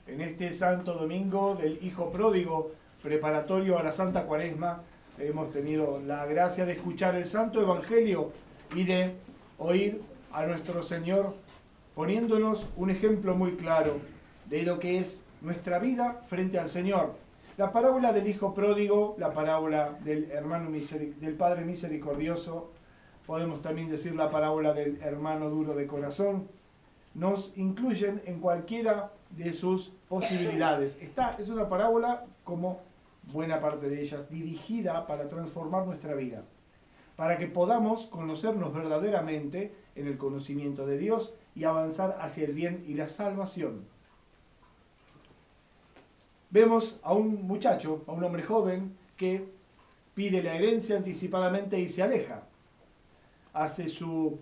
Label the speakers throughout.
Speaker 1: en este santo domingo del Hijo Pródigo, preparatorio a la Santa Cuaresma, hemos tenido la gracia de escuchar el Santo Evangelio y de oír a nuestro Señor poniéndonos un ejemplo muy claro de lo que es nuestra vida frente al Señor. La parábola del Hijo Pródigo, la parábola del del Padre Misericordioso, podemos también decir la parábola del hermano duro de corazón, nos incluyen en cualquiera de sus posibilidades. Esta es una parábola, como buena parte de ellas, dirigida para transformar nuestra vida, para que podamos conocernos verdaderamente en el conocimiento de Dios y avanzar hacia el bien y la salvación. Vemos a un muchacho, a un hombre joven, que pide la herencia anticipadamente y se aleja. Hace su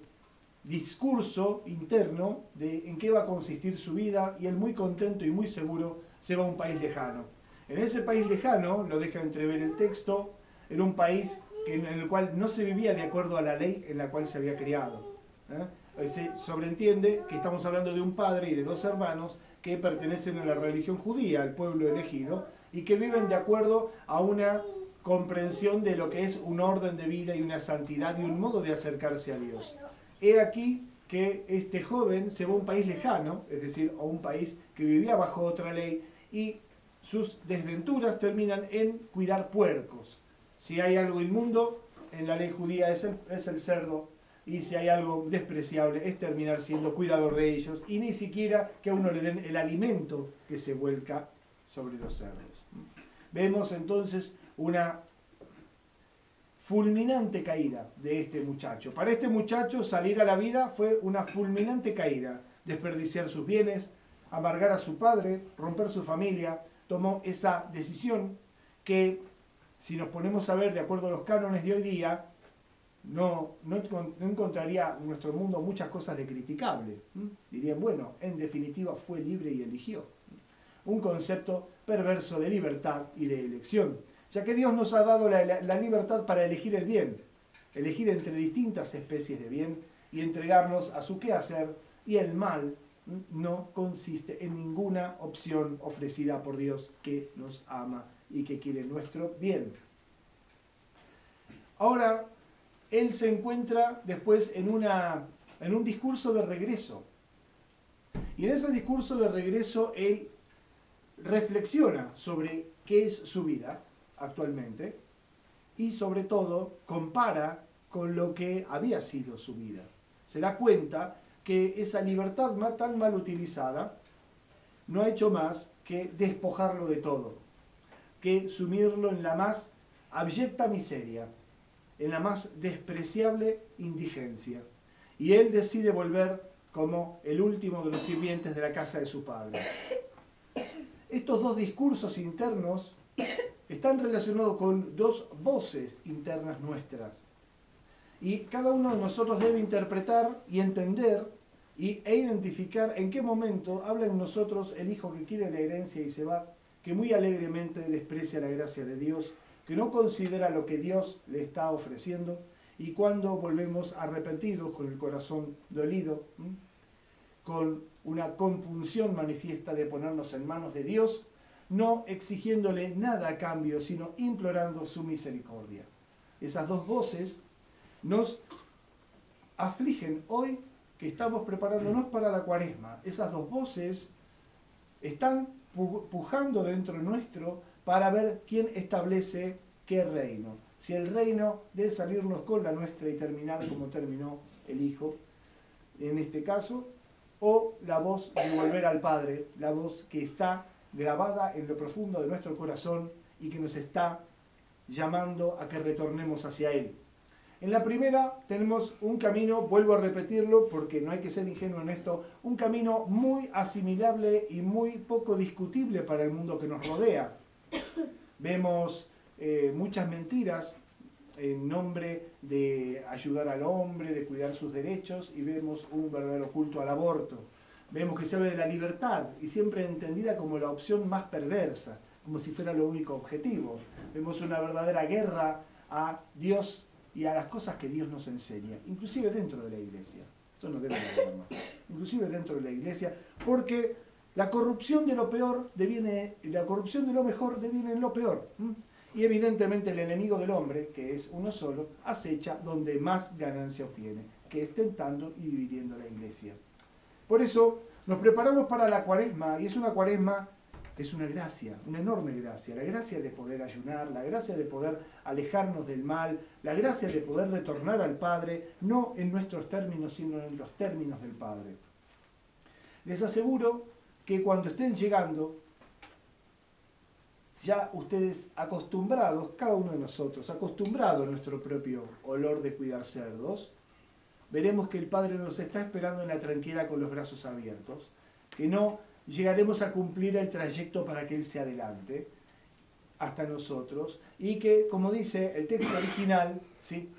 Speaker 1: discurso interno de en qué va a consistir su vida y él, muy contento y muy seguro, se va a un país lejano. En ese país lejano, lo deja entrever el texto, era un país en el cual no se vivía de acuerdo a la ley en la cual se había criado. Se sobreentiende que estamos hablando de un padre y de dos hermanos que pertenecen a la religión judía, al pueblo elegido, y que viven de acuerdo a una comprensión de lo que es un orden de vida y una santidad y un modo de acercarse a Dios. He aquí que este joven se va a un país lejano, es decir, a un país que vivía bajo otra ley, y sus desventuras terminan en cuidar puercos. Si hay algo inmundo, en la ley judía es el cerdo, y si hay algo despreciable es terminar siendo cuidador de ellos, y ni siquiera que a uno le den el alimento que se vuelca sobre los cerdos. Vemos entonces una fulminante caída de este muchacho. Para este muchacho salir a la vida fue una fulminante caída, desperdiciar sus bienes, amargar a su padre, romper su familia. Tomó esa decisión que, si nos ponemos a ver de acuerdo a los cánones de hoy día, no encontraría en nuestro mundo muchas cosas de criticable. Dirían, bueno, en definitiva fue libre y eligió. Un concepto perverso de libertad y de elección, ya que Dios nos ha dado la libertad para elegir el bien, elegir entre distintas especies de bien y entregarnos a su quehacer, y el mal no consiste en ninguna opción ofrecida por Dios, que nos ama y que quiere nuestro bien. Ahora, él se encuentra después en un discurso de regreso. Y en ese discurso de regreso él reflexiona sobre qué es su vida actualmente y sobre todo compara con lo que había sido su vida. Se da cuenta que esa libertad tan mal utilizada no ha hecho más que despojarlo de todo, que sumirlo en la más abyecta miseria, en la más despreciable indigencia. Y él decide volver como el último de los sirvientes de la casa de su padre. Estos dos discursos internos están relacionados con dos voces internas nuestras. Y cada uno de nosotros debe interpretar y entender e identificar en qué momento habla en nosotros el hijo que quiere la herencia y se va, que muy alegremente desprecia la gracia de Dios, que no considera lo que Dios le está ofreciendo, y cuando volvemos arrepentidos, con el corazón dolido, con una compunción manifiesta de ponernos en manos de Dios, no exigiéndole nada a cambio, sino implorando su misericordia. Esas dos voces nos afligen hoy que estamos preparándonos para la Cuaresma. Esas dos voces están pujando dentro nuestro para ver quién establece qué reino. Si el reino de salirnos con la nuestra y terminar como terminó el Hijo, en este caso, o la voz de volver al Padre, la voz que está grabada en lo profundo de nuestro corazón y que nos está llamando a que retornemos hacia Él. En la primera tenemos un camino, vuelvo a repetirlo porque no hay que ser ingenuo en esto, un camino muy asimilable y muy poco discutible para el mundo que nos rodea. Vemos muchas mentiras en nombre de ayudar al hombre, de cuidar sus derechos, y vemos un verdadero culto al aborto. Vemos que se habla de la libertad y siempre entendida como la opción más perversa, como si fuera lo único objetivo. Vemos una verdadera guerra a Dios y a las cosas que Dios nos enseña, inclusive dentro de la iglesia. Esto no debe haber más. Inclusive dentro de la iglesia, porque la corrupción de lo peor deviene, la corrupción de lo mejor deviene en lo peor. Y evidentemente el enemigo del hombre, que es uno solo, acecha donde más ganancia obtiene, que es tentando y dividiendo la iglesia. Por eso nos preparamos para la cuaresma, y es una cuaresma que es una gracia, una enorme gracia, la gracia de poder ayunar, la gracia de poder alejarnos del mal, la gracia de poder retornar al Padre, no en nuestros términos, sino en los términos del Padre. Les aseguro que cuando estén llegando, ya ustedes acostumbrados, cada uno de nosotros, acostumbrado a nuestro propio olor de cuidar cerdos, veremos que el Padre nos está esperando en la tranquera con los brazos abiertos, que no llegaremos a cumplir el trayecto para que Él se adelante hasta nosotros, y que, como dice el texto original, ¿sí?,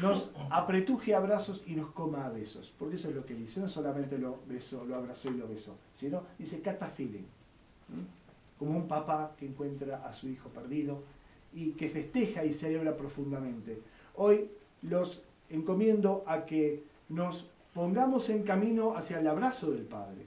Speaker 1: nos apretuje a brazos y nos coma a besos, porque eso es lo que dice, no solamente lo besó, lo abrazó y lo besó, sino dice catafile, como un papá que encuentra a su hijo perdido y que festeja y celebra profundamente. Hoy los encomiendo a que nos pongamos en camino hacia el abrazo del Padre.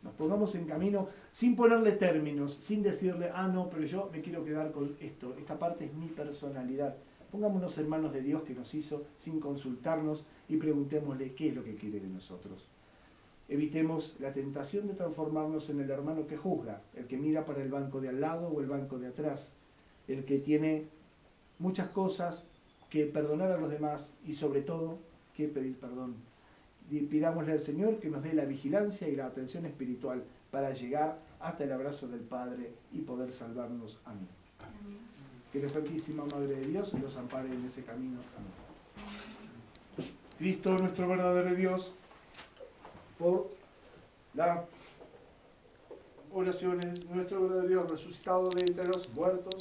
Speaker 1: Nos pongamos en camino sin ponerle términos, sin decirle, ah, no, pero yo me quiero quedar con esto, esta parte es mi personalidad. Pongámonos en manos de Dios que nos hizo sin consultarnos y preguntémosle qué es lo que quiere de nosotros. Evitemos la tentación de transformarnos en el hermano que juzga, el que mira para el banco de al lado o el banco de atrás, el que tiene muchas cosas que perdonar a los demás y sobre todo que pedir perdón. Y pidámosle al Señor que nos dé la vigilancia y la atención espiritual para llegar hasta el abrazo del Padre y poder salvarnos. Amén. Que la Santísima Madre de Dios los ampare en ese camino. Amén. Cristo, nuestro verdadero Dios, por las oraciones, nuestro verdadero Dios resucitado de entre los muertos,